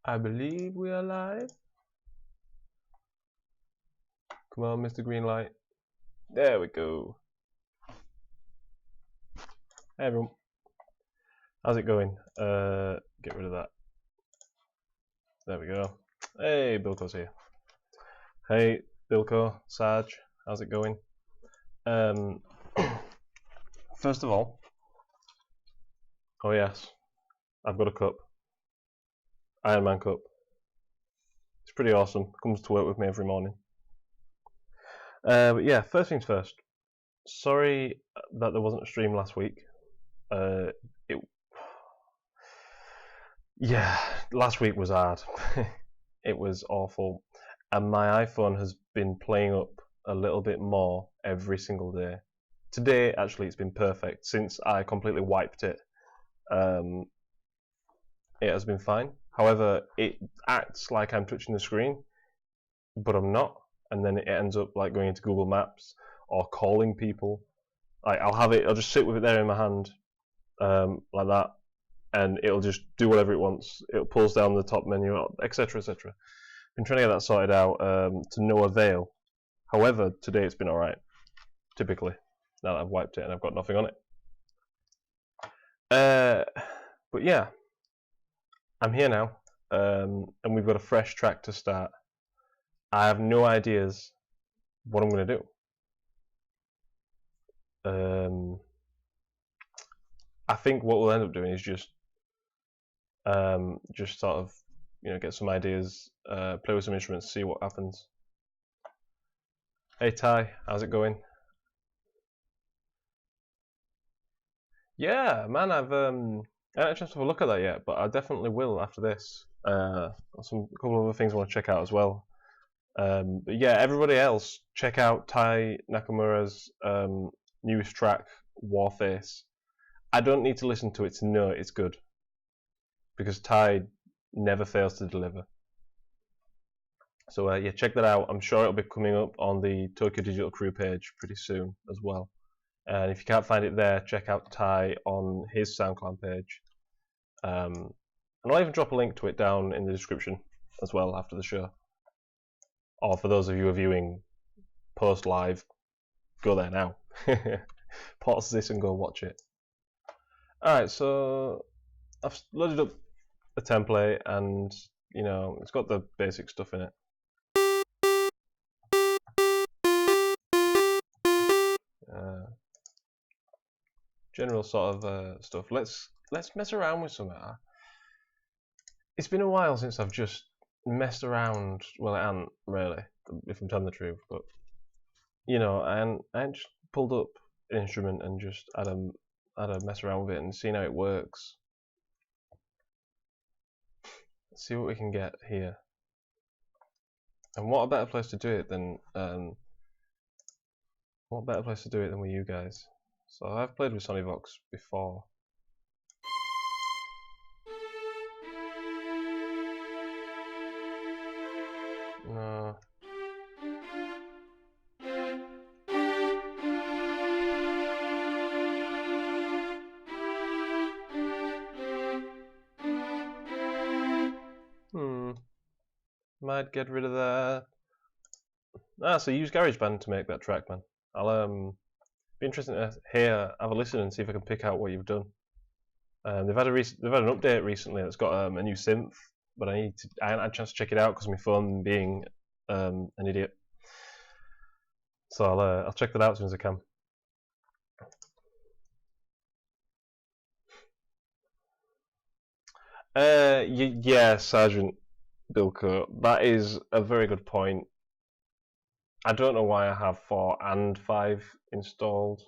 I believe we are live. Come on, Mr. Greenlight. There we go. Hey everyone. How's it going? Get rid of that. There we go. Hey, Bilko's here. Hey, Bilko, Saj, how's it going? First of all, oh yes, I've got a cup. Iron Man cup. It's pretty awesome. Comes to work with me every morning. But yeah, first things first. Sorry that there wasn't a stream last week. Yeah, last week was hard. It was awful. And my iPhone has been playing up a little bit more every single day. Today, actually, it's been perfect. Since I completely wiped it, it has been fine. However, it acts like I'm touching the screen, but I'm not. And then it ends up like going into Google Maps or calling people. Like I'll just sit with it there in my hand, like that, and it'll just do whatever it wants. It pulls down the top menu, etc., etc. Been trying to get that sorted out to no avail. However, today it's been alright, typically, now that I've wiped it and I've got nothing on it. But yeah, I'm here now, and we've got a fresh track to start. I have no ideas what I'm going to do. I think what we'll end up doing is just sort of, get some ideas, play with some instruments, see what happens. Hey Ty, how's it going? Yeah, man, I haven't had a chance to have a look at that yet, but I definitely will after this. A couple of other things I want to check out as well. But yeah, everybody else, check out Tai Nakamura's newest track, Warface. I don't need to listen to it to know it's good, because Tai never fails to deliver. So yeah, check that out. I'm sure it'll be coming up on the Tokyo Digital Crew page pretty soon as well. And if you can't find it there, check out Tai on his SoundCloud page. And I'll even drop a link to it down in the description as well after the show. Or for those of you who are viewing post live, go there now. Pause this and go watch it. Alright, so I've loaded up a template and, it's got the basic stuff in it. General sort of stuff. Let's mess around with some of that. It's been a while since I've just messed around. Well, I haven't really, if I'm telling the truth, but I just pulled up an instrument and just had a mess around with it and seen how it works. Let's see what we can get here. And what a better place to do it than with you guys. So I've played with Sonyvox before. No. Might get rid of that. So use GarageBand to make that track, man. I'll be interested to have a listen and see if I can pick out what you've done. They've had an update recently that's got a new synth, but I haven't had a chance to check it out because my phone being an idiot. So I'll check that out as soon as I can. Yeah, Sergeant Bilko, that is a very good point. I don't know why I have 4 and 5 installed.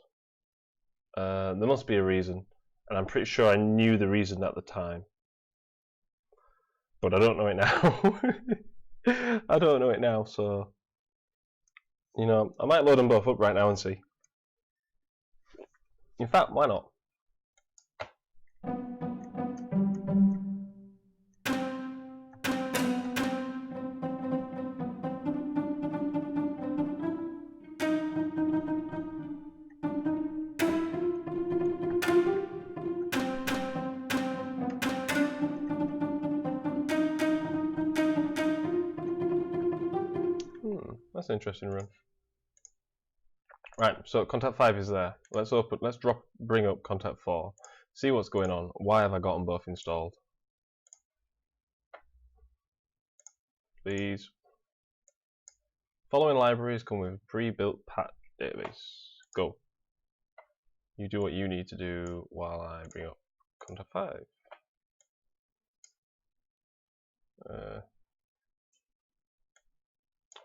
There must be a reason, and I'm pretty sure I knew the reason at the time. But I don't know it now. I don't know it now, so I might load them both up right now and see. In fact, why not? That's an interesting run. Right, so contact 5 is there. Let's bring up contact 4. See what's going on. Why have I got them both installed? Please. Following libraries come with a pre-built patch database. Go. You do what you need to do while I bring up contact 5.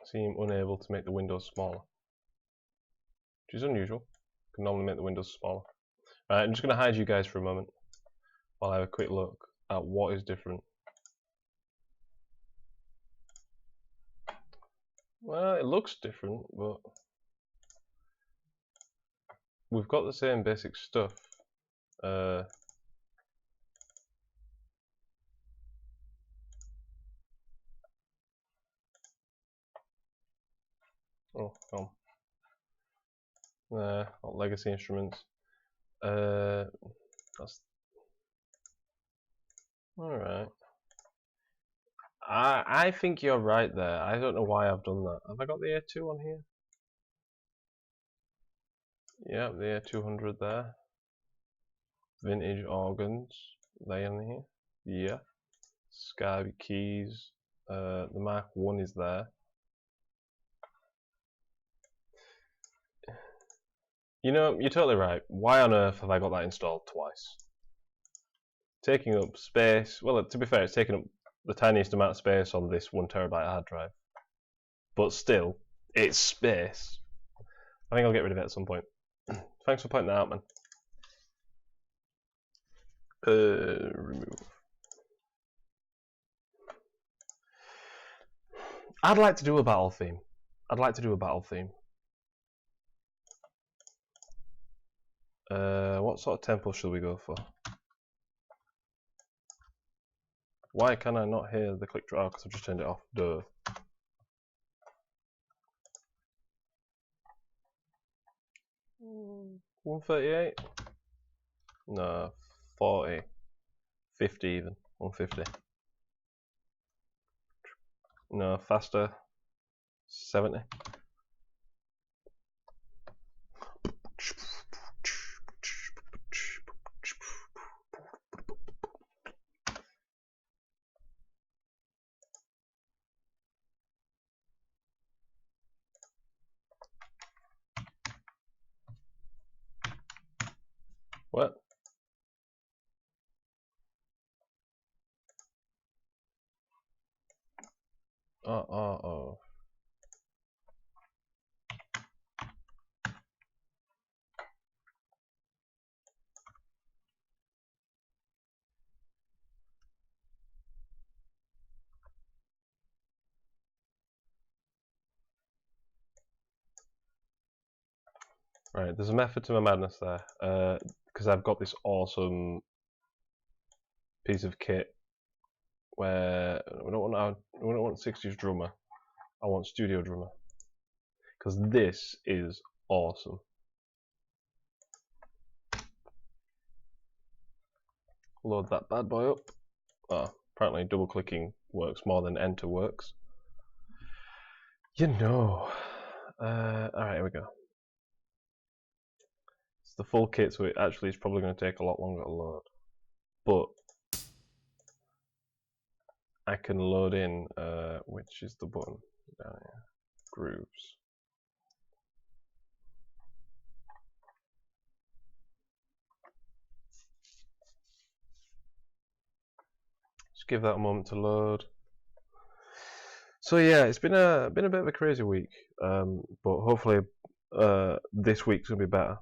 Seem unable to make the windows smaller, which is unusual. You can normally make the windows smaller. Right, I'm just going to hide you guys for a moment while I have a quick look at what is different. Well, it looks different, but we've got the same basic stuff. Oh, come. Not legacy instruments. That's alright. I think you're right there. I don't know why I've done that. Have I got the A2 on here? Yeah, the A200 there. Vintage organs. They in here? Yeah. Sky keys. The Mark 1 is there. You know, you're totally right. Why on earth have I got that installed twice? Taking up space. Well, to be fair, it's taking up the tiniest amount of space on this 1 terabyte hard drive. But still, it's space. I think I'll get rid of it at some point. Thanks for pointing that out, man. Remove. I'd like to do a battle theme. What sort of tempo should we go for? Why can I not hear the click draw? Because I've just turned it off. Duh. Mm, 138? No, 40. 50 even. 150. No, faster. 70. What? Oh. Right, there's a method to my madness there, because I've got this awesome piece of kit where we don't want 60s drummer, I want studio drummer, because this is awesome. Load that bad boy up. Oh, apparently double clicking works more than enter works. You know. Alright, here we go. It's the full kit, so it actually is probably going to take a lot longer to load. But I can load in, which is the button down here, grooves. Just give that a moment to load. So yeah, it's been a bit of a crazy week, but hopefully this week's gonna be better.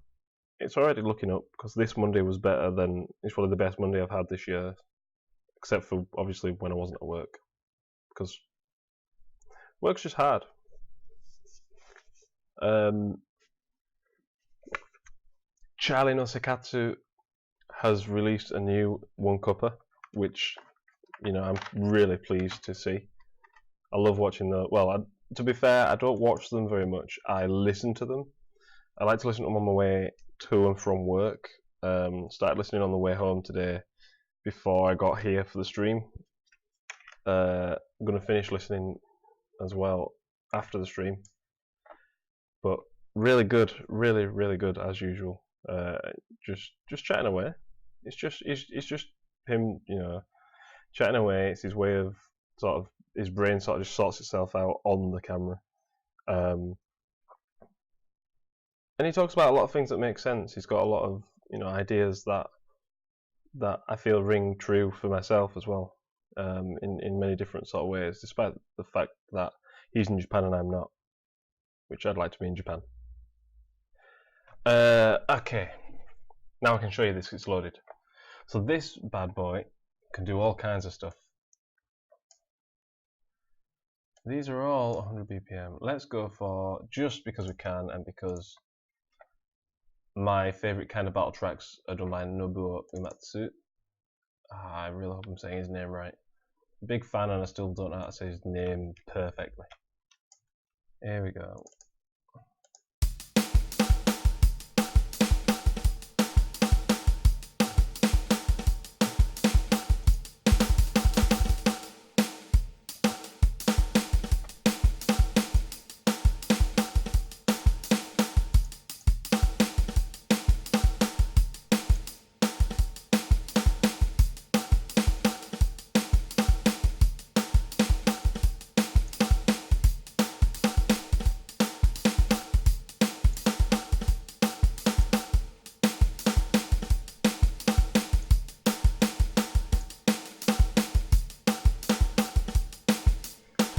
It's already looking up because this Monday was better than it's probably the best Monday I've had this year, except for obviously when I wasn't at work, because work's just hard. Charlie no Sekatsu has released a new one cupper, which I'm really pleased to see. I love watching the. Well, to be fair, I don't watch them very much. I listen to them. I like to listen to them on my way to and from work. Started listening on the way home today before I got here for the stream. I'm going to finish listening as well after the stream. but really good, really good as usual. Just chatting away. It's just him, chatting away. It's his way of sort of his brain sort of just sorts itself out on the camera. And he talks about a lot of things that make sense. He's got a lot of ideas that I feel ring true for myself as well, in many different sort of ways, despite the fact that he's in Japan and I'm not, which I'd like to be in Japan. Okay, now I can show you this. It's loaded. So this bad boy can do all kinds of stuff. These are all 100 BPM. Let's go for, just because we can and because my favorite kind of battle tracks are done by Nobuo Uematsu. I really hope I'm saying his name right. Big fan, and I still don't know how to say his name perfectly. Here we go.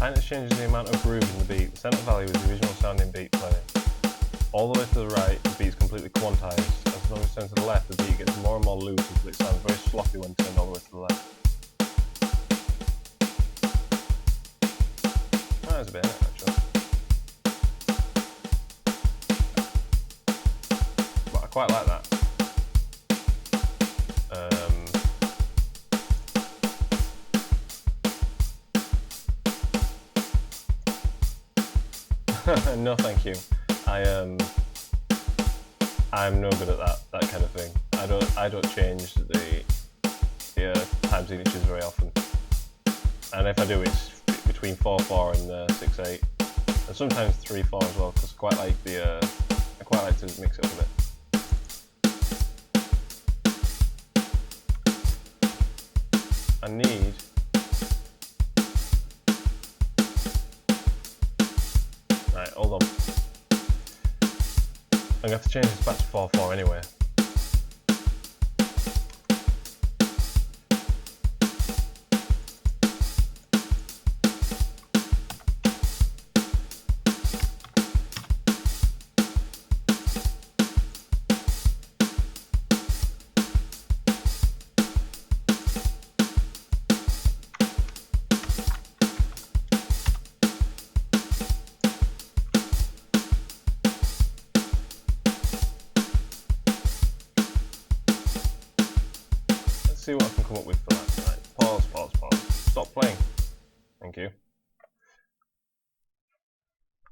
Tightness changes the amount of groove in the beat. The center value is the original sounding beat playing. All the way to the right, the beat is completely quantized. As long as it's turned to the left, the beat gets more and more loose until it sounds very sloppy when turned all the way to the left. Oh, there's a bit in it, actually. But I quite like that. No, thank you. I'm no good at that kind of thing. I don't change the time signatures very often, and if I do, it's between 4/4 and 6/8, and sometimes 3/4 as well, because I quite like to mix it up a bit. I need. Right, hold on. I'm going to have to change this back to 4/4 anyway. See what I can come up with for that. Right, pause. Stop playing. Thank you.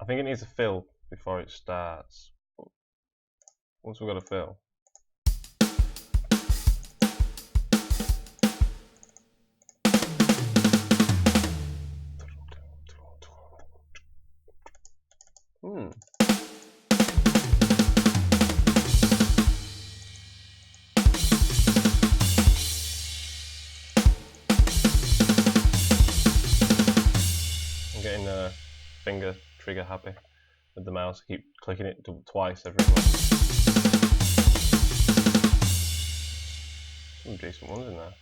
I think it needs a fill before it starts. Once we've got a fill. I'm getting finger trigger happy with the mouse. I keep clicking it twice every one. Some decent ones in there.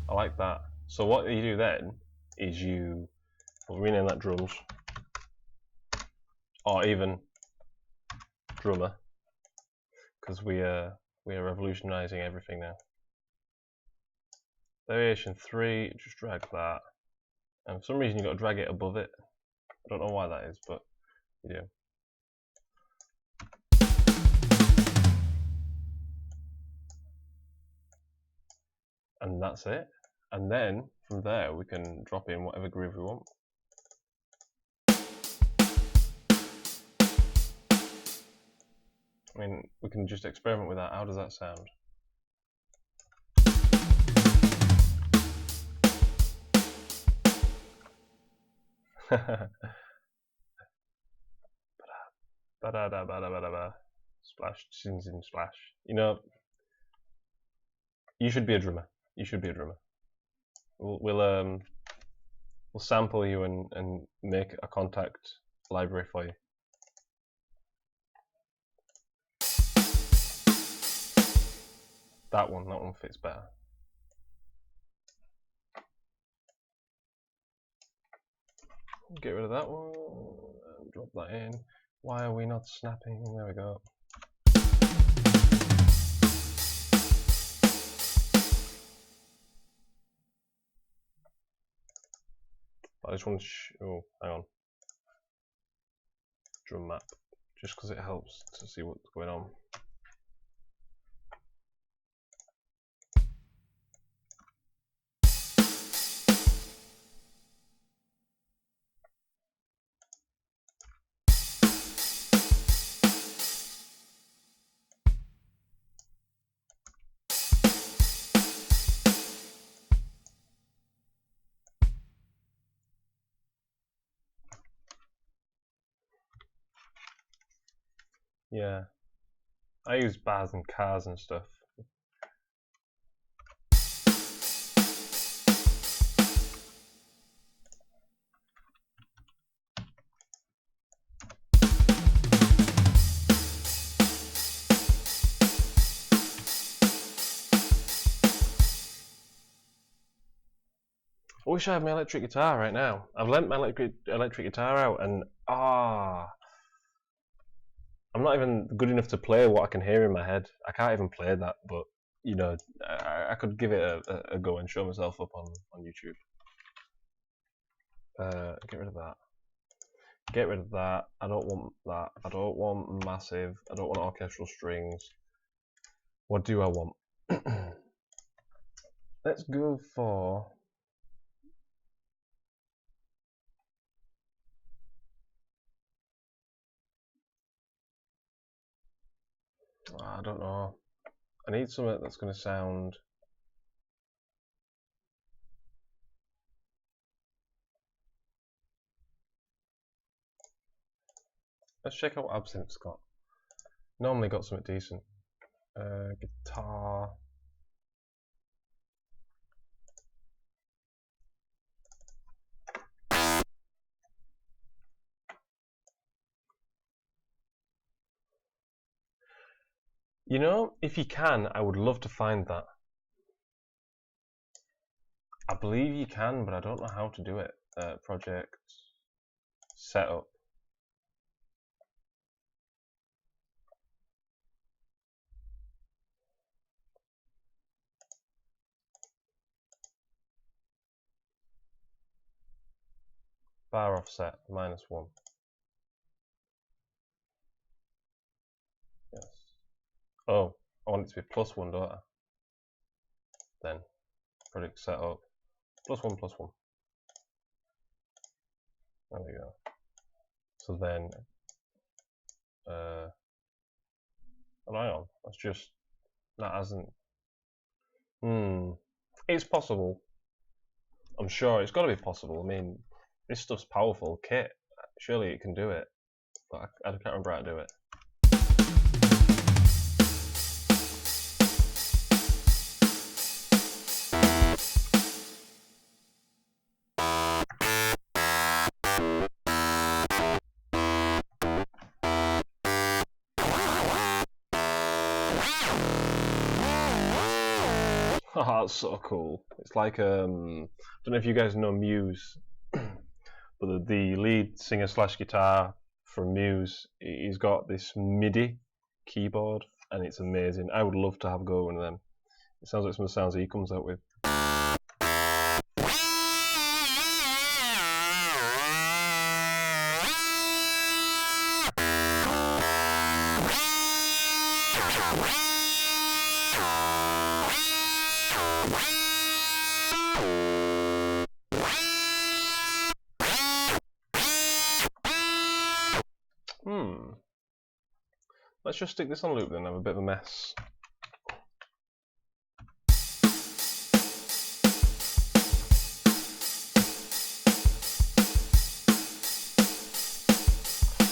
I like that. So what you do then is we'll rename that drums, or even drummer, because we are revolutionizing everything now. Variation 3, just drag that, and for some reason you've got to drag it above it. I don't know why that is, but you do. And that's it. And then from there we can drop in whatever groove we want. I mean, we can just experiment with that. How does that sound? Splash, zin, splash. You know, you should be a drummer. You should be a drummer. We'll sample you and make a contact library for you. That one fits better. Get rid of that one, and drop that in. Why are we not snapping? There we go. I just want to oh, hang on. Drum map, just because it helps to see what's going on. Yeah, I use bars and cars and stuff. I wish I had my electric guitar right now. I've lent my electric guitar out, and I'm not even good enough to play what I can hear in my head. I can't even play that, but you know, I could give it a go and show myself up on YouTube. Get rid of that. Get rid of that. I don't want that. I don't want massive. I don't want orchestral strings. What do I want? Let's go for... I don't know. I need something that's going to sound... Let's check out what Absinthe's got. Normally got something decent. Guitar... You know, if you can, I would love to find that. I believe you can, but I don't know how to do it. Project setup. Bar offset, -1. Yes. Oh, I want it to be +1, don't I? Then, project setup, +1, +1. There we go. So then, oh, hang on, that's just, that hasn't, it's possible. I'm sure it's got to be possible. I mean, this stuff's powerful kit. Surely it can do it, but I can't remember how to do it. Oh, that's so cool. It's like, I don't know if you guys know Muse, but the lead singer / guitar from Muse, he's got this MIDI keyboard, and it's amazing. I would love to have a go at one of them. It sounds like some of the sounds he comes out with. Let's just stick this on loop then, have a bit of a mess.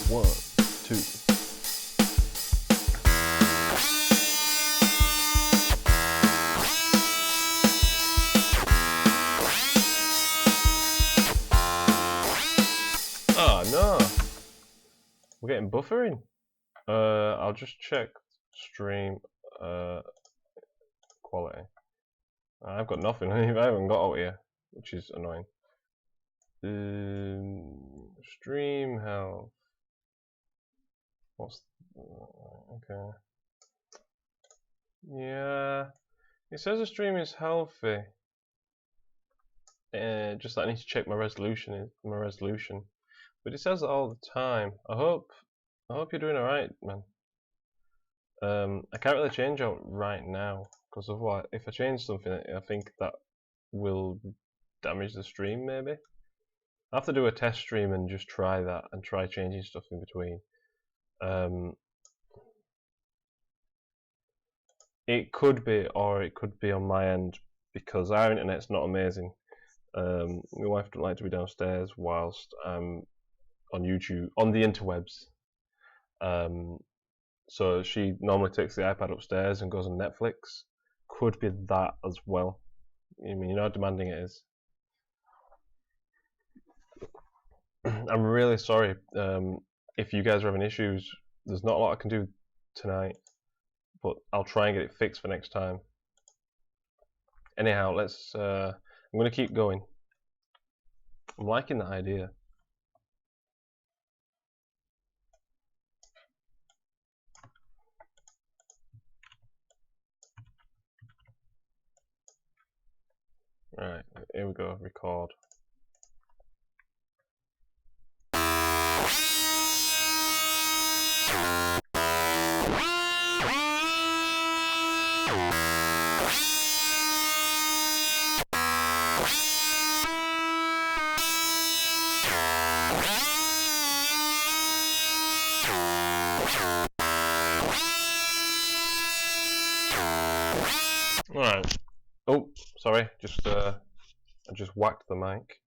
1, 2. Oh no, we're getting buffering. I'll just check stream quality. I've got nothing. I haven't got out here, which is annoying. Stream health. What's okay? Yeah, it says the stream is healthy. Just that I need to check my resolution. But it says that all the time. I hope you're doing alright, man. I can't really change out right now because of what? If I change something, I think that will damage the stream. Maybe I have to do a test stream and just try that and try changing stuff in between. It could be, or it could be on my end because our internet's not amazing. My wife doesn't like to be downstairs whilst I'm on YouTube, on the interwebs. So she normally takes the iPad upstairs and goes on Netflix. Could be that as well. I mean, you know how demanding it is. I'm really sorry if you guys are having issues. There's not a lot I can do tonight, but I'll try and get it fixed for next time. Anyhow, let's. I'm gonna keep going. I'm liking that idea. Alright, here we go, record. Alright. Oh, sorry, I just whacked the mic.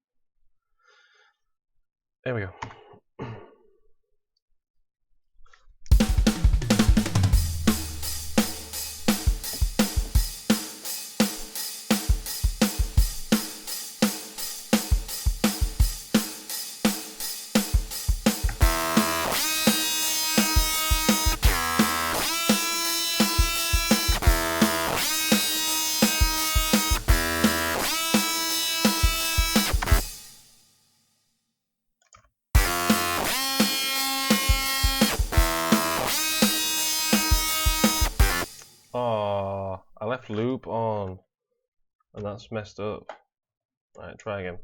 There we go. Oh, I left loop on, and that's messed up. Right, try again.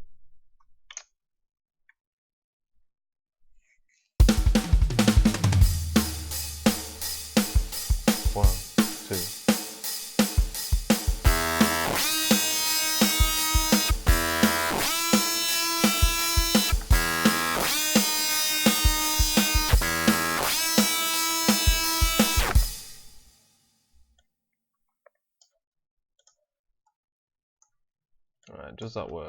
One, two. Alright, does that work?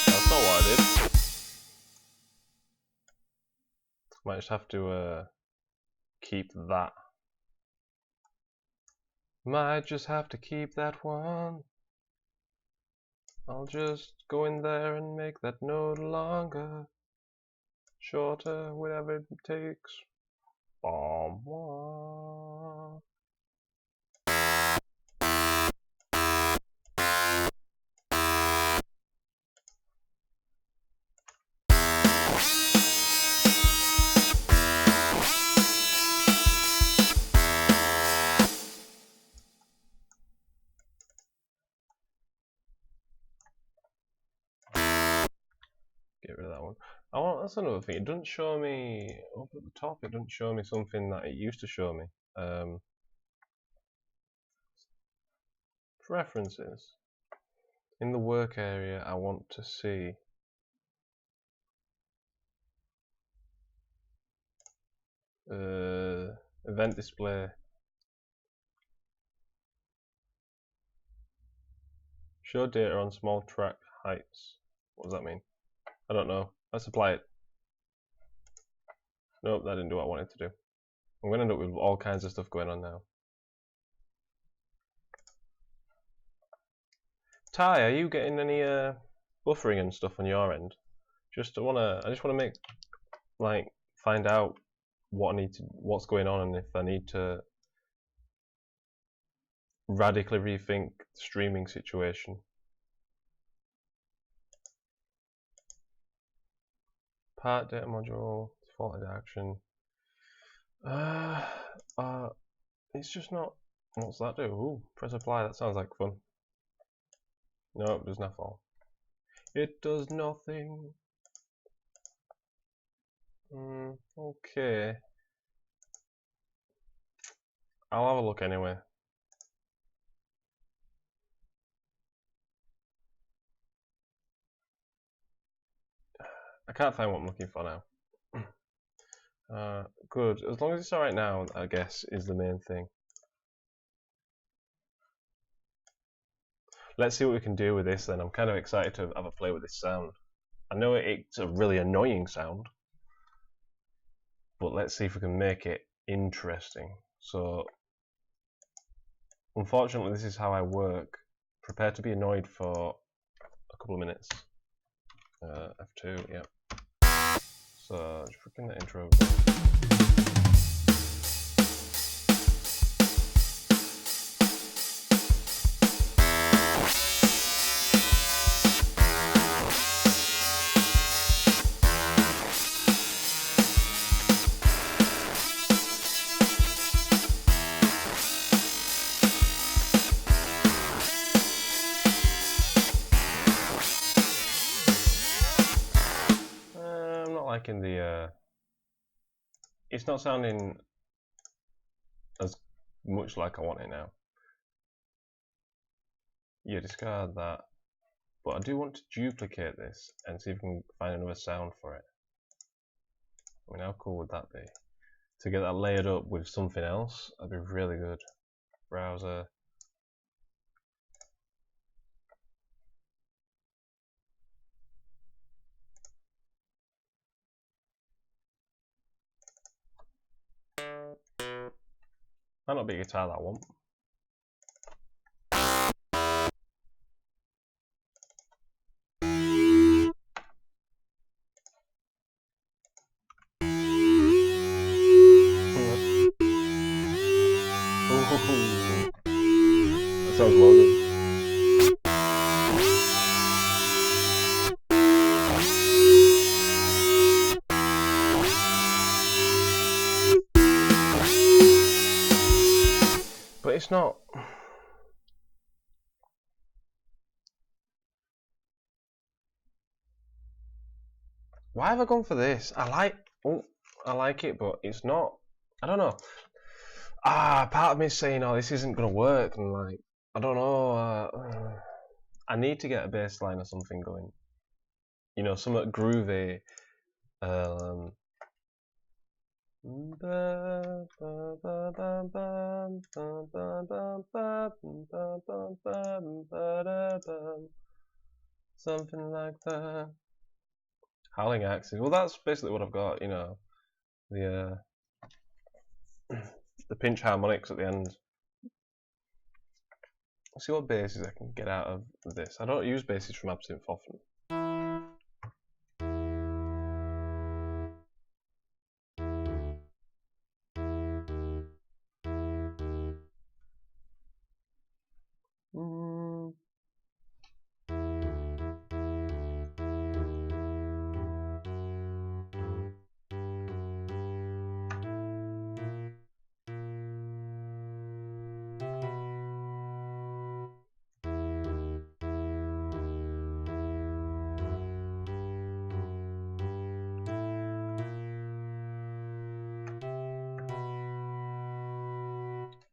That's not what I did. Might just have to keep that. Might just have to keep that one. I'll just go in there and make that note longer, shorter, whatever it takes. Get rid of that one. That's another thing. It doesn't show me up at the top. It doesn't show me something that it used to show me. Preferences. In the work area, I want to see Event display. Show data on small track heights. What does that mean? I don't know. Let's apply it. Nope, that didn't do what I wanted to do. I'm going to end up with all kinds of stuff going on now. Ty, are you getting any buffering and stuff on your end? I just want to find out what's going on, and if I need to radically rethink the streaming situation. Part data module, defaulted action. It's just not. What's that do? Ooh, press apply. That sounds like fun. No, it does nothing. It does nothing. Okay. I'll have a look anyway. I can't find what I'm looking for now. Good. As long as it's alright now, I guess, is the main thing. Let's see what we can do with this then. I'm kind of excited to have a play with this sound. I know it's a really annoying sound, but let's see if we can make it interesting. So, unfortunately, this is how I work. Prepare to be annoyed for a couple of minutes. F2, yeah. So, just bring the intro again. Liking the it's not sounding as much like I want it now. Yeah, discard that, but I do want to duplicate this and see if we can find another sound for it. I mean, how cool would that be? To get that layered up with something else, that'd be really good. Browser. Might not be a guitar that I want. That sounds well good. But it's not. Why have I gone for this? I like it, but it's not. I don't know. Part of me is saying, "Oh, this isn't gonna work," and like, I don't know. I need to get a bass line or something going. You know, something groovy. Something like that. Howling axes. Well, that's basically what I've got. You know, the pinch harmonics at the end. Let's see what basses I can get out of this. I don't use basses from Absinthe often.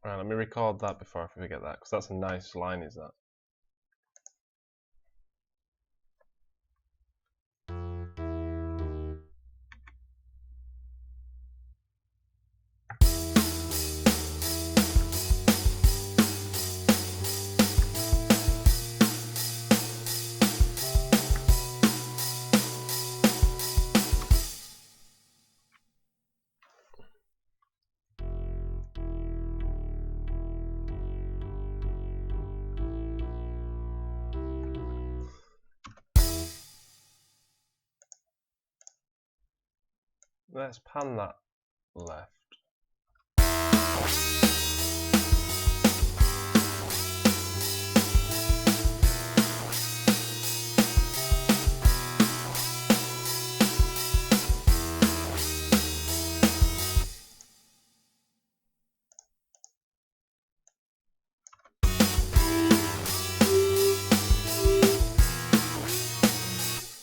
Right, let me record that before I forget that, because that's a nice line, is that? let's pan that left.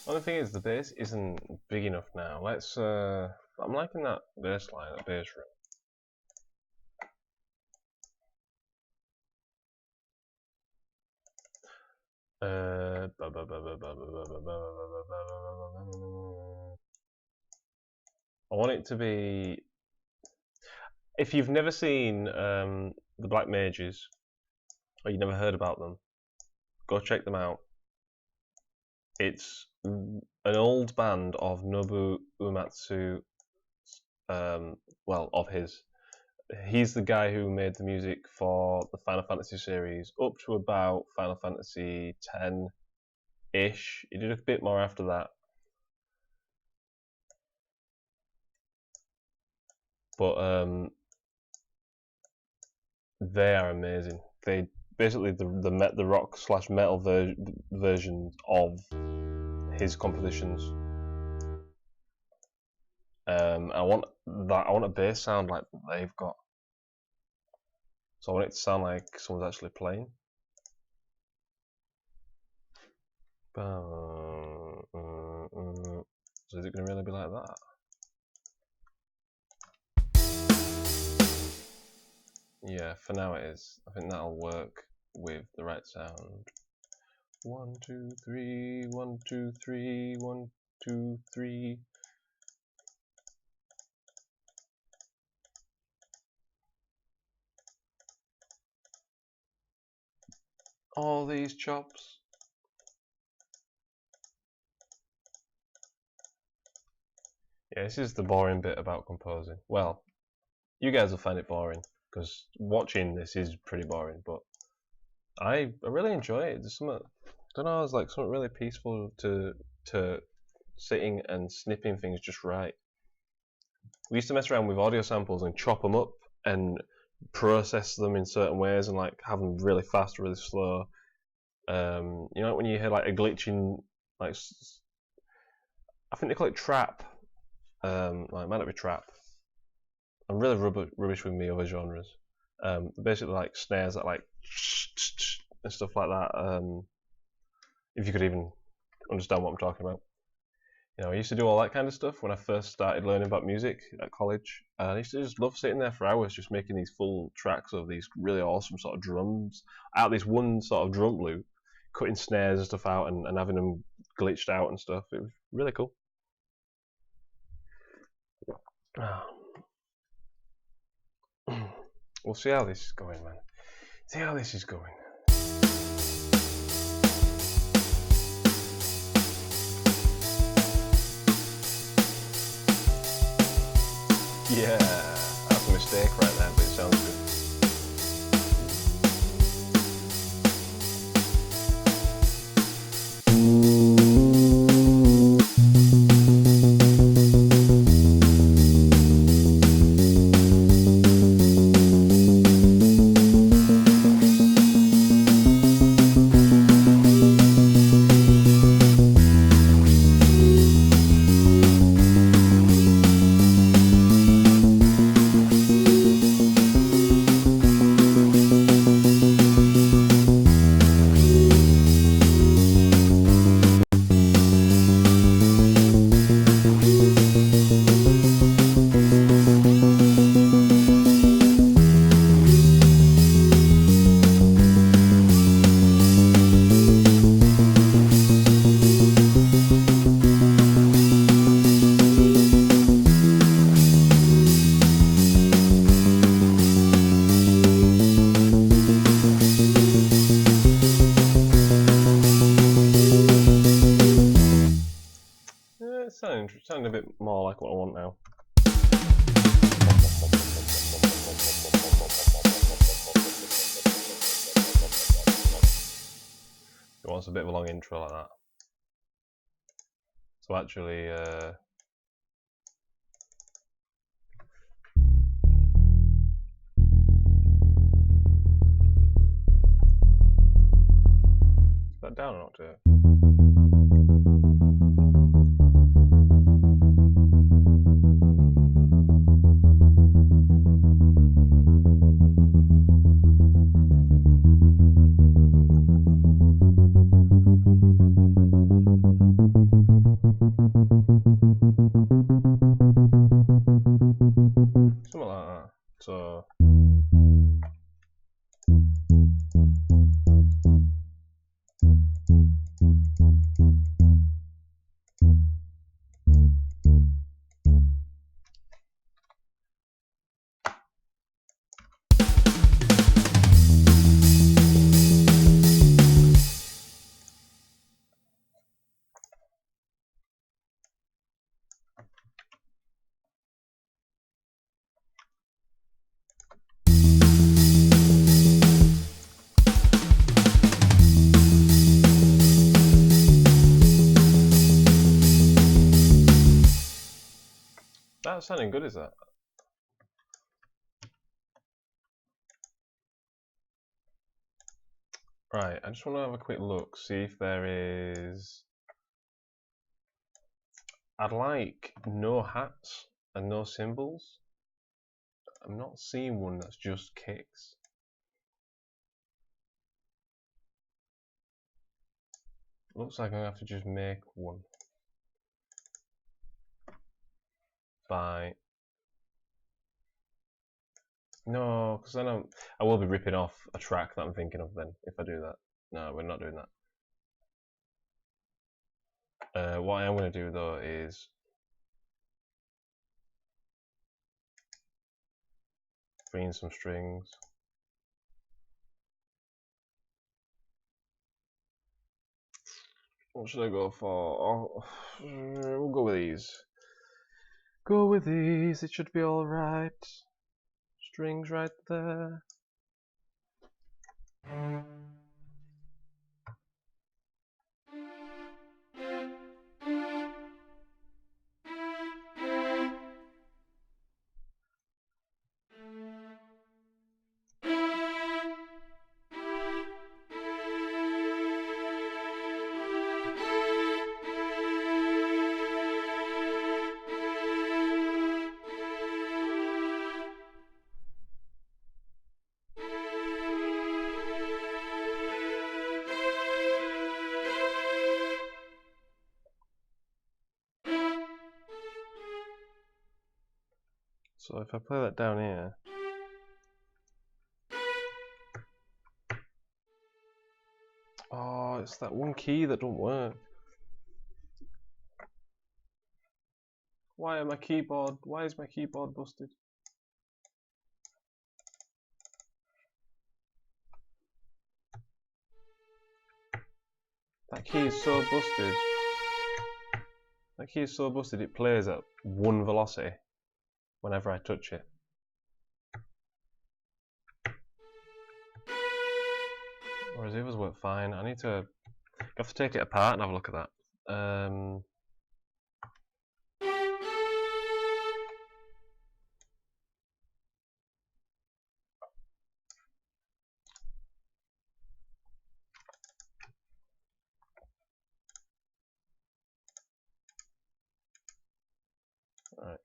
Only thing is the bass isn't big enough now. Let's I'm liking that bass line, that bass room. I want it to be. If you've never seen the Black Mages, or you've never heard about them, go check them out. It's an old band of Nobu Uematsu, well, of his. He's the guy who made the music for the Final Fantasy series up to about Final Fantasy X-ish. He did a bit more after that. But they are amazing. They basically the rock / metal version of his compositions. I want a bass sound like they've got. So I want it to sound like someone's actually playing. So is it going to really be like that? Yeah, for now it is. I think that'll work with the right sound. 1, 2, 3, 1, 2, 3, 1, 2, 3. All these chops. Yeah, this is the boring bit about composing. Well, you guys will find it boring because watching this is pretty boring, but I really enjoy it. There's something, I don't know, it's like something really peaceful to sitting and snipping things just right. We used to mess around with audio samples and chop them up and process them in certain ways and like have them really fast, really slow. You know, when you hear like a glitch in, like, I think they call it trap. Like, it might not be trap. I'm really rubbish with me other genres. Basically like snares that like and stuff like that. If you could even understand what I'm talking about. You know, I used to do all that kind of stuff when I first started learning about music at college. I used to just love sitting there for hours just making these full tracks of these really awesome sort of drums out of this one sort of drum loop, cutting snares and stuff out and having them glitched out and stuff. It was really cool. We'll see how this is going, man. See how this is going. Yeah, that's a mistake right there, but it sounds good. Sounding a bit more like what I want now. It wants a bit of a long intro like that. So actually, down an octave. Something like that. So that's sounding good, is that? Right, I just want to have a quick look, see if there is... I'd like no hats and no cymbals. I'm not seeing one that's just kicks. Looks like I'm going to have to just make one. By... No, because then I will be ripping off a track that I'm thinking of then, if I do that. No, we're not doing that. What I am going to do though is bring in some strings. What should I go for? Oh, we'll go with these. Go with these, it should be alright. Strings right there. So if I play that down here, oh, it's that one key that don't work. Why is my keyboard busted? That key is so busted. That key is so busted it plays at one velocity whenever I touch it. Whereas the others work fine. I have to take it apart and have a look at that. Alright.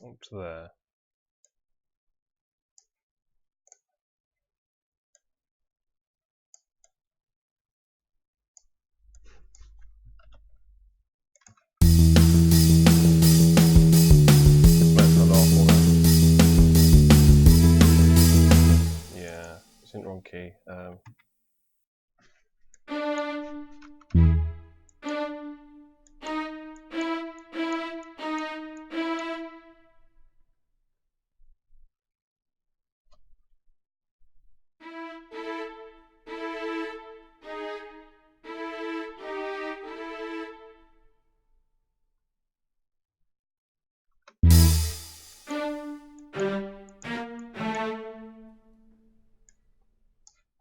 Up to there. key.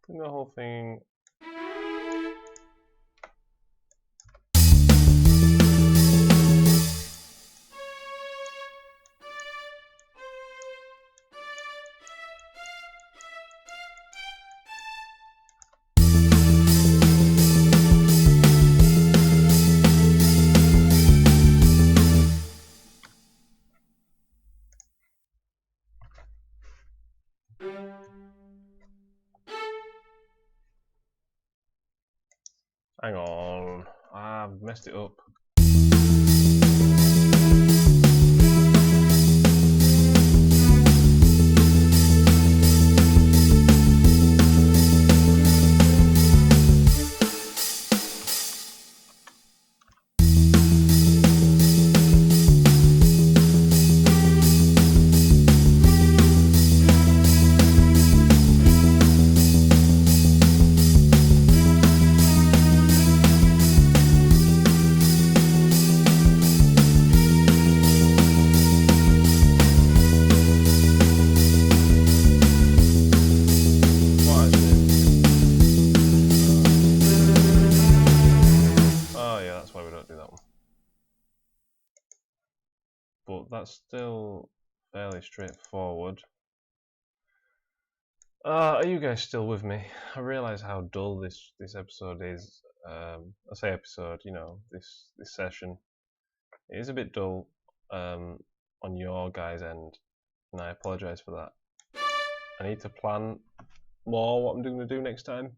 Putting the whole thing. Hang on, I've messed it up. But that's still fairly straightforward. Are you guys still with me? I realise how dull this episode is. I say episode, you know, this session. It is a bit dull on your guys' end, and I apologise for that. I need to plan more what I'm going to do next time.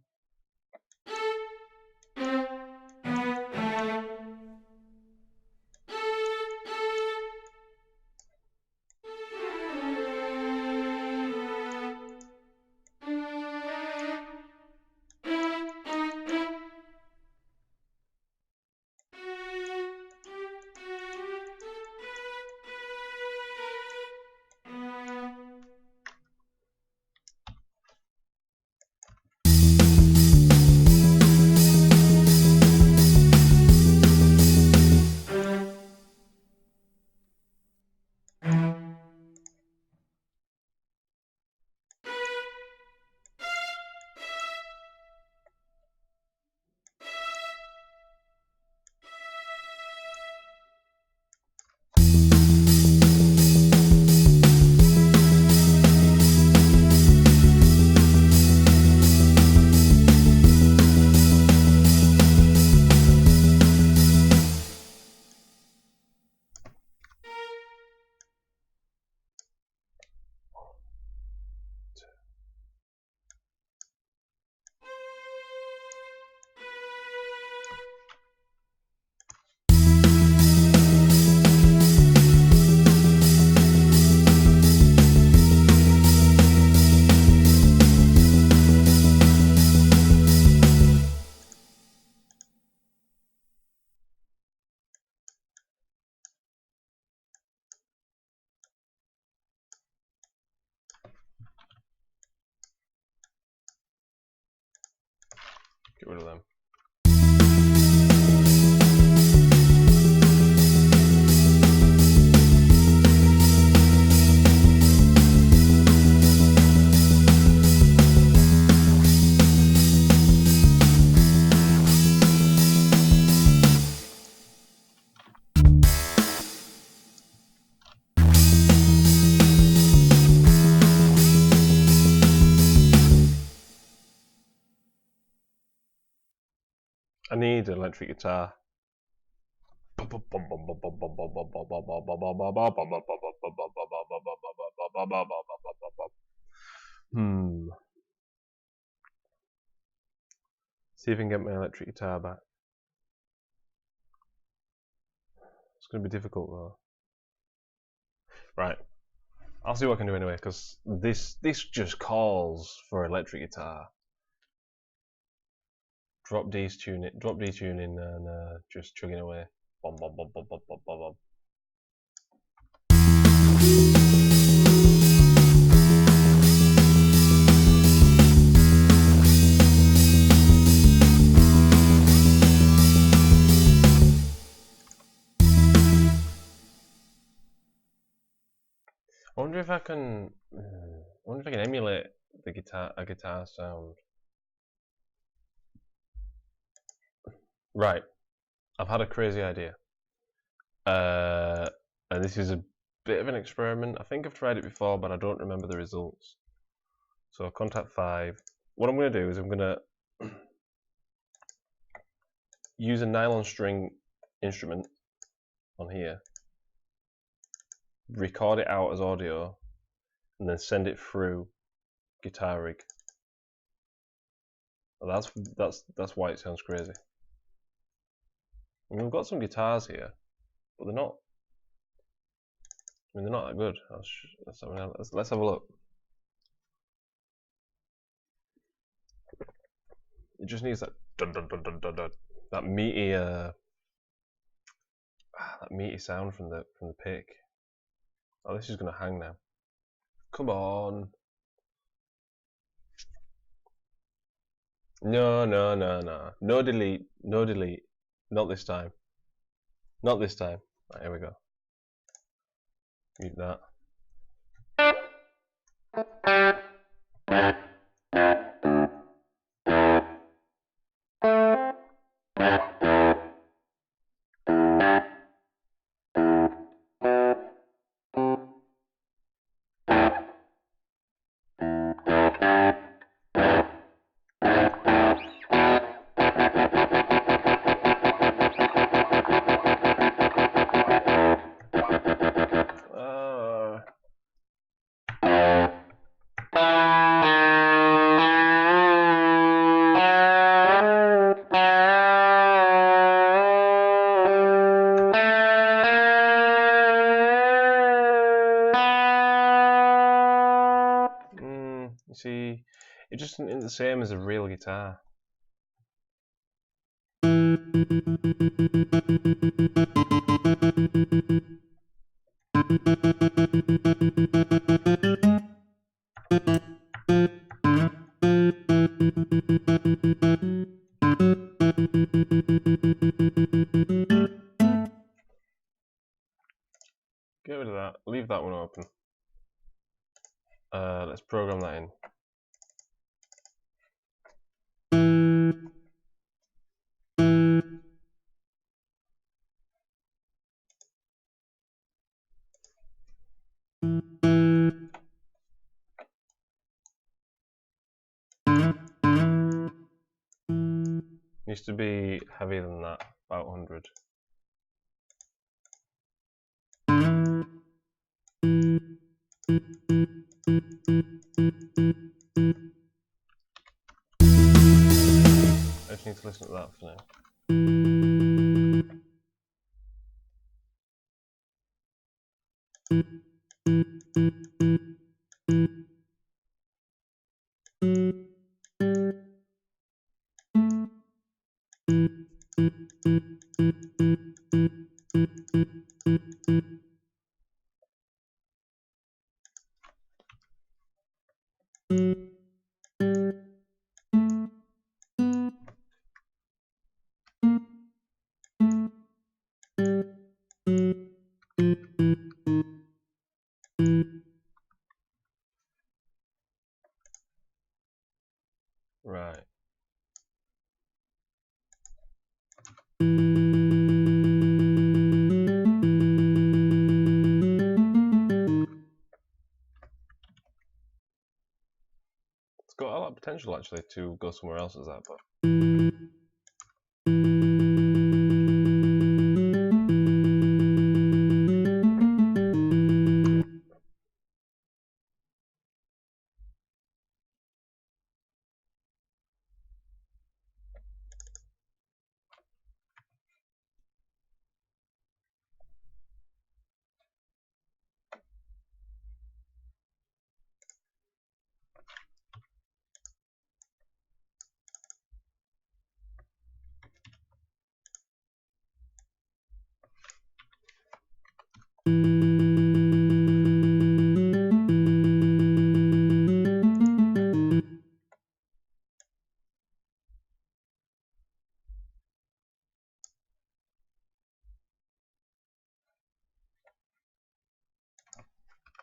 Get rid of them. I need an electric guitar. See if I can get my electric guitar back. It's going to be difficult though. Right. I'll see what I can do anyway, because this just calls for electric guitar. drop D tuning, and just chugging away. Bom, bom, bom, bom, bom, bom, bom, bom. I wonder if I can emulate a guitar sound. Right, I've had a crazy idea. And this is a bit of an experiment. I think I've tried it before, but I don't remember the results. So contact 5. What I'm going to do is I'm going to use a nylon string instrument on here, record it out as audio, and then send it through Guitar Rig. That's why it sounds crazy. I mean, we've got some guitars here, but they're not. I mean, they're not that good. Let's have a look. It just needs that dun dun dun dun dun dun, that meaty sound from the pick. Oh, this is gonna hang now. Come on. No. No delete. No delete. Not this time. Not this time. Right, here we go. Mute that. You see, it just isn't the same as a real guitar. Get rid of that, leave that one open. Let's program that in. Needs to be heavier than that, about 100. I just need to listen to that for now. Right. It's got a lot of potential actually to go somewhere else as that, but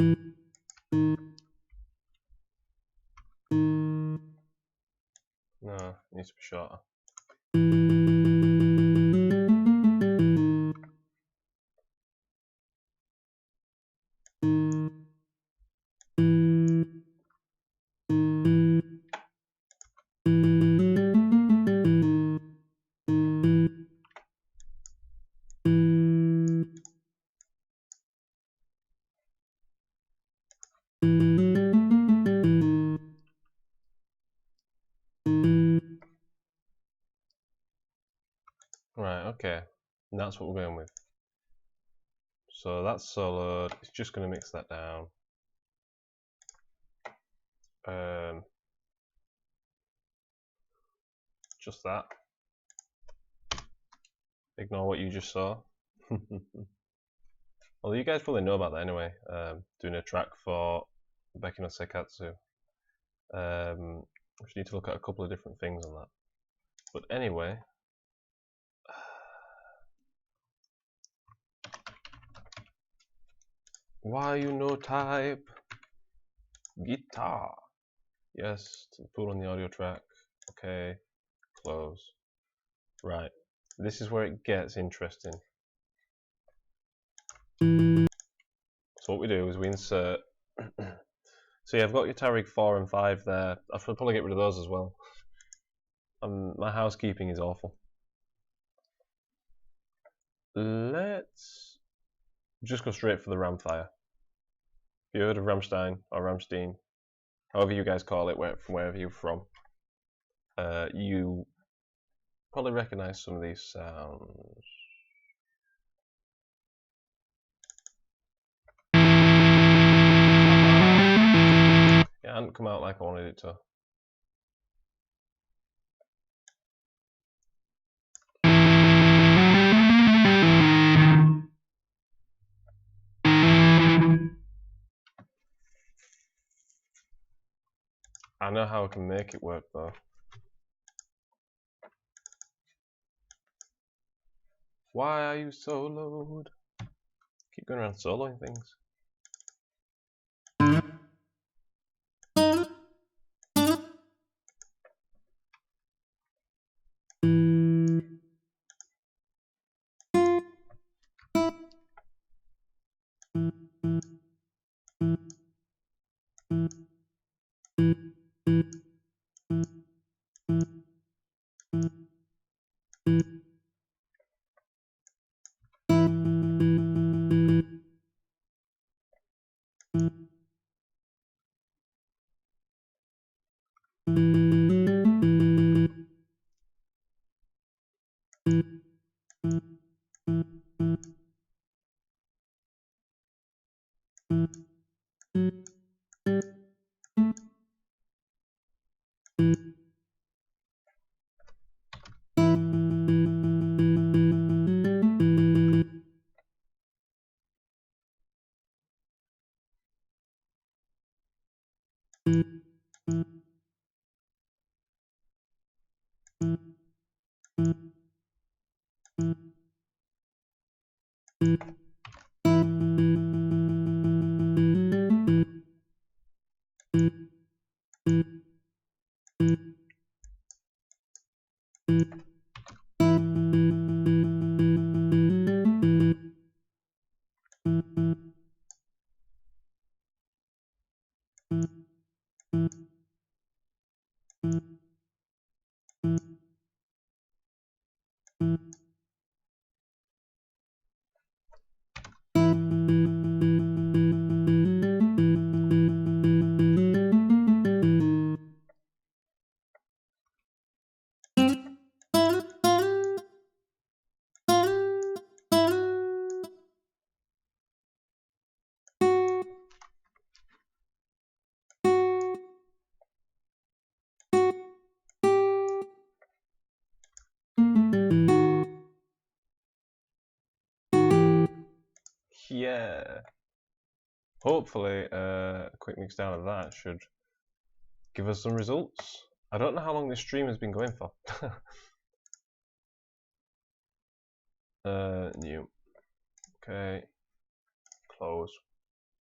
No, it needs to be shorter. Right, okay. And that's what we're going with. So that's soloed. It's just going to mix that down. Just that. Ignore what you just saw. Well, you guys probably know about that anyway. Doing a track for Becky no Sekatsu. We need to look at a couple of different things on that. But anyway, why you no type guitar? Yes, to put on the audio track. Okay, close. Right, this is where it gets interesting. So what we do is we insert. So yeah, I've got your Tarig 4 and 5 there. I should probably get rid of those as well. My housekeeping is awful. Let's just go straight for the Ramfire. Have you heard of Rammstein or Rammstein? However you guys call it, from wherever you're from. You probably recognise some of these sounds. It hadn't come out like I wanted it to. I know how I can make it work though. Why are you soloed? Keep going around soloing things. Yeah. Hopefully, a quick mix down of that should give us some results. I don't know how long this stream has been going for. New. Okay. Close.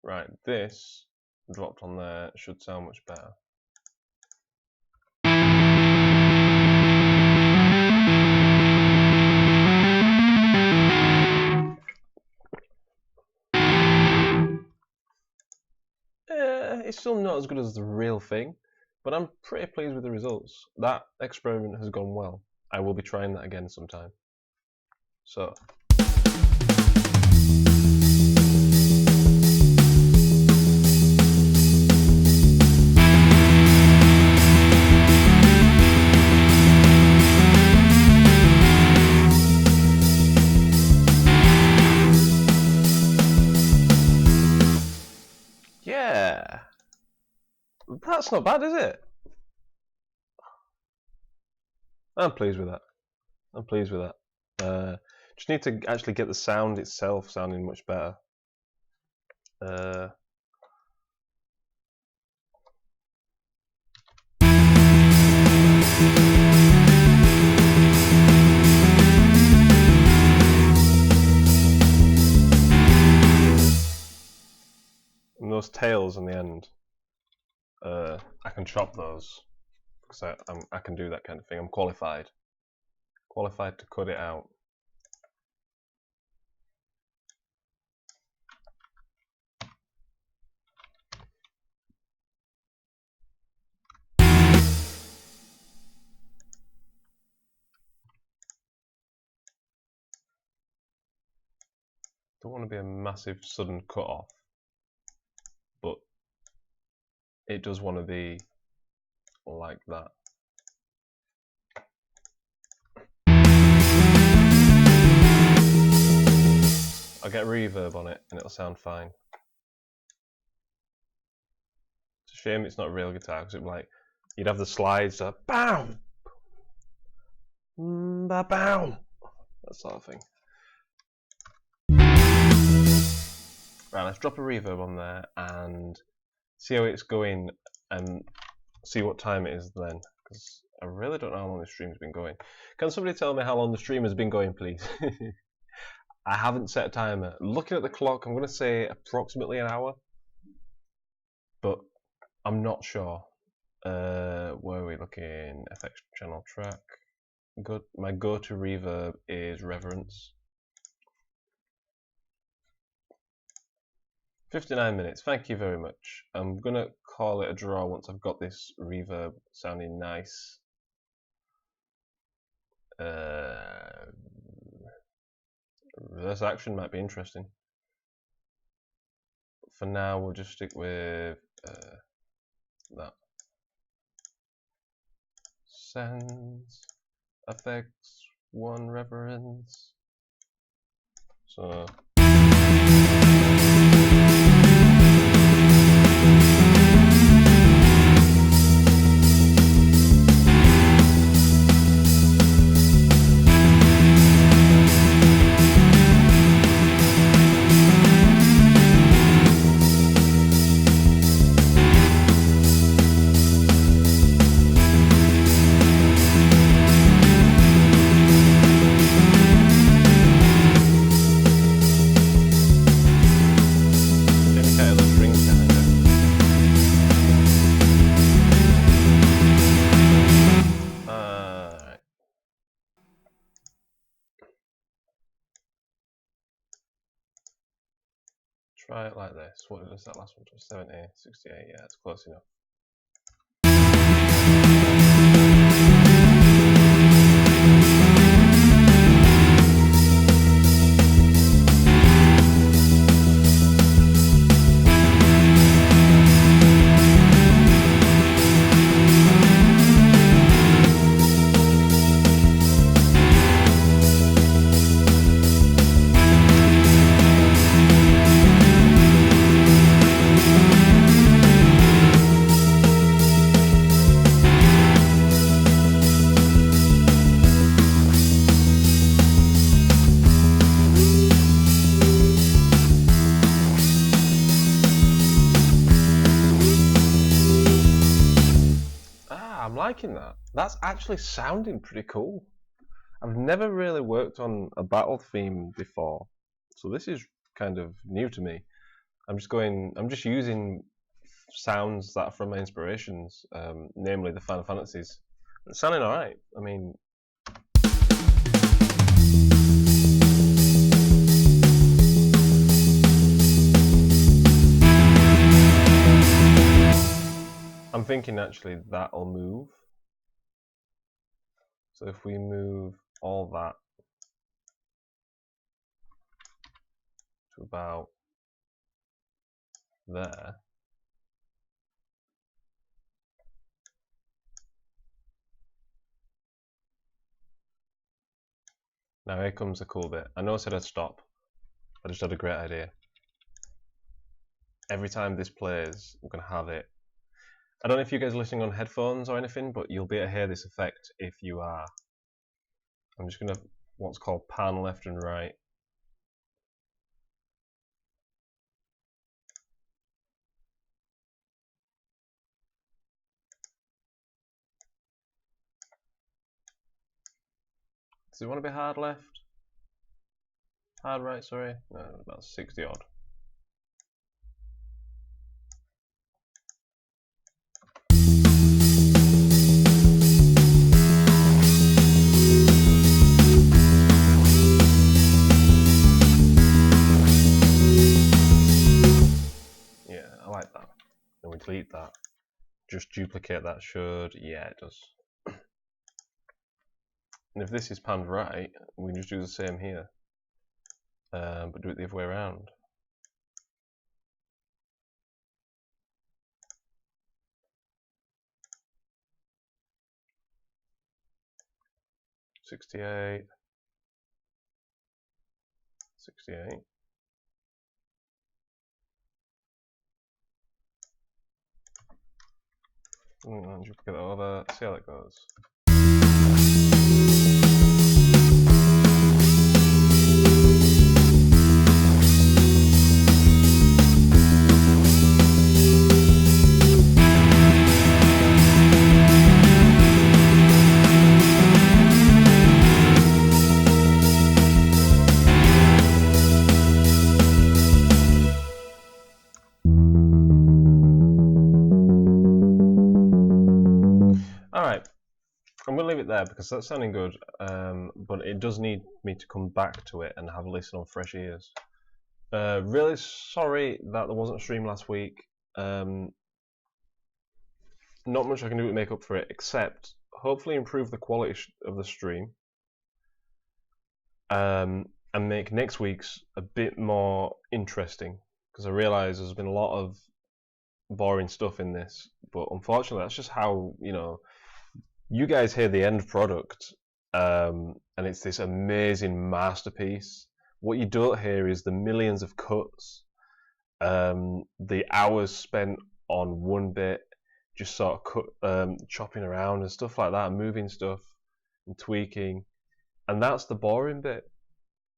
Right, this dropped on there should sound much better. It's still not as good as the real thing, but I'm pretty pleased with the results. That experiment has gone well. I will be trying that again sometime. So. Yeah, that's not bad, is it? I'm pleased with that. I'm pleased with that. Just need to actually get the sound itself sounding much better. And those tails on the end, I can chop those because I can do that kind of thing. I'm qualified to cut it out. Don't want to be a massive sudden cut off, but it does want to be like that. I'll get reverb on it and it'll sound fine. It's a shame it's not a real guitar because it'd be like, you'd have the slides, BAM! Ba-BAM! That sort of thing. Right, let's drop a reverb on there and see how it's going and see what time it is then, because I really don't know how long the stream's been going. Can somebody tell me how long the stream has been going, please? I haven't set a timer. Looking at the clock, I'm going to say approximately an hour, but I'm not sure. Where are we looking? FX channel track. My go-to reverb is Reverence. 59 minutes, thank you very much. I'm going to call it a draw once I've got this reverb sounding nice. Reverse action might be interesting. But for now, we'll just stick with that. Sends, effects, 1 reverence. So. Try it like this. What was that last one? 70, 68, yeah, it's close enough. I'm liking that. That's actually sounding pretty cool. I've never really worked on a battle theme before, so this is kind of new to me. I'm just using sounds that are from my inspirations, namely the Final Fantasies. It's sounding alright. I mean, I'm thinking actually that'll move. So if we move all that to about there. Now here comes the cool bit. I know I said I'd stop. I just had a great idea. Every time this plays, I'm going to have it. I don't know if you guys are listening on headphones or anything, but you'll be able to hear this effect if you are. I'm just going to what's called pan left and right. Does it want to be hard left? Hard right, sorry. No, about 60 odd. Yeah, I like that. Then we delete that. Just duplicate that should, yeah, it does. And if this is panned right, we can just do the same here, but do it the other way around. $68, $68. Duplicate that over, see how that goes. Alright, I'm going to leave it there because that's sounding good, but it does need me to come back to it and have a listen on fresh ears. Really sorry that there wasn't a stream last week. Not much I can do to make up for it, except hopefully improve the quality of the stream, and make next week's a bit more interesting, because I realise there's been a lot of boring stuff in this, but unfortunately that's just how, you guys hear the end product, and it's this amazing masterpiece. What you don't hear is the millions of cuts, the hours spent on one bit, just sort of chopping around and stuff like that, moving stuff and tweaking, and that's the boring bit.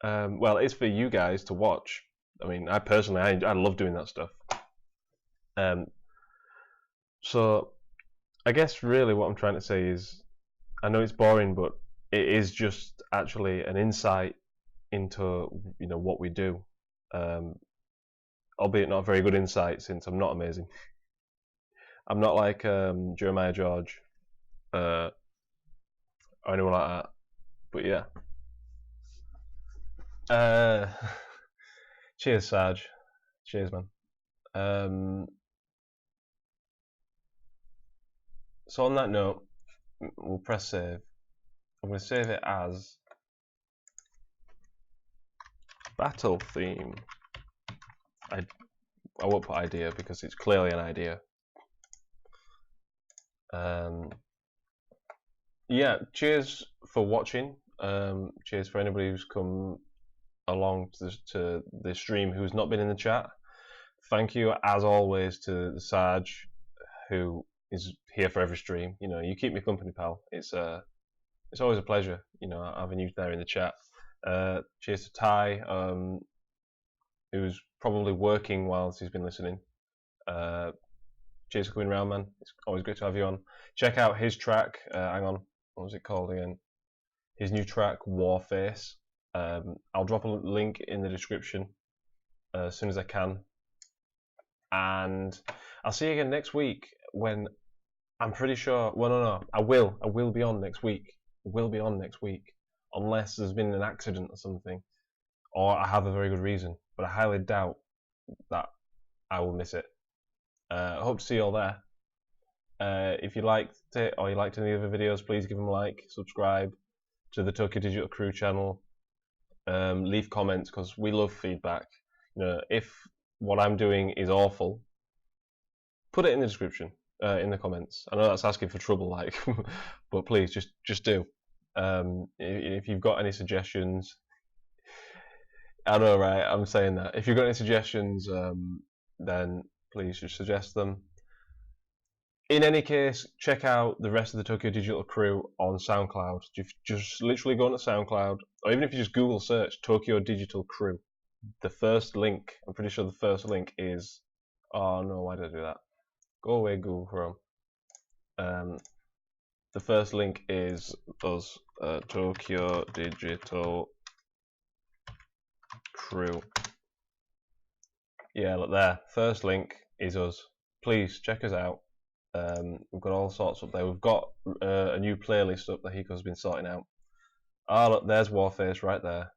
Well, it's for you guys to watch. I mean, I personally, I love doing that stuff. So I guess really what I'm trying to say is, I know it's boring, but it is just actually an insight into what we do, albeit not a very good insight since I'm not amazing. I'm not like Jeremiah George or anyone like that. But yeah. Cheers, Sarge. Cheers, man. So on that note, we'll press save. I'm going to save it as battle theme. I won't put idea because it's clearly an idea. Yeah, cheers for watching. Cheers for anybody who's come along to the stream who's not been in the chat. Thank you, as always, to the Sarge, who is here for every stream. You keep me company, pal. It's always a pleasure, having you there in the chat. Cheers to Ty, who's probably working whilst he's been listening. Cheers for coming round, man. It's always great to have you on. Check out his track. Hang on, what was it called again? His new track, Warface. I'll drop a link in the description as soon as I can. and I'll see you again next week when I'm pretty sure. Well, no, I will be on next week. Unless there's been an accident or something, or I have a very good reason. But I highly doubt that I will miss it. I hope to see you all there. If you liked it or you liked any of the videos, please give them a like, subscribe to the Tokyo Digital Crew channel. Leave comments because we love feedback. If what I'm doing is awful, put it in the description, in the comments. I know that's asking for trouble, like, but please just do. If you've got any suggestions, I know, right? I'm saying that. If you've got any suggestions, then please just suggest them. In any case, check out the rest of the Tokyo Digital Crew on SoundCloud. Just literally go onto SoundCloud, or even if you just Google search Tokyo Digital Crew, the first link, I'm pretty sure the first link is, oh no, why did I do that? Go away, Google Chrome. The first link is us, Tokyo Digital Crew. Yeah, look there. First link is us. Please check us out. We've got all sorts up there. We've got a new playlist up that Hiko's been sorting out. Ah, look, there's Warface right there.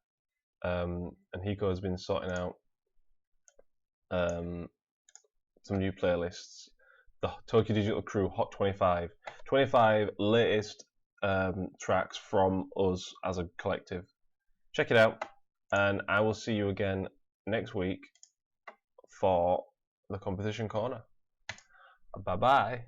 And Hiko's been sorting out some new playlists. The Tokyo Digital Crew Hot 25. 25 latest tracks from us as a collective. Check it out, and I will see you again next week for the Composition Corner. Bye bye.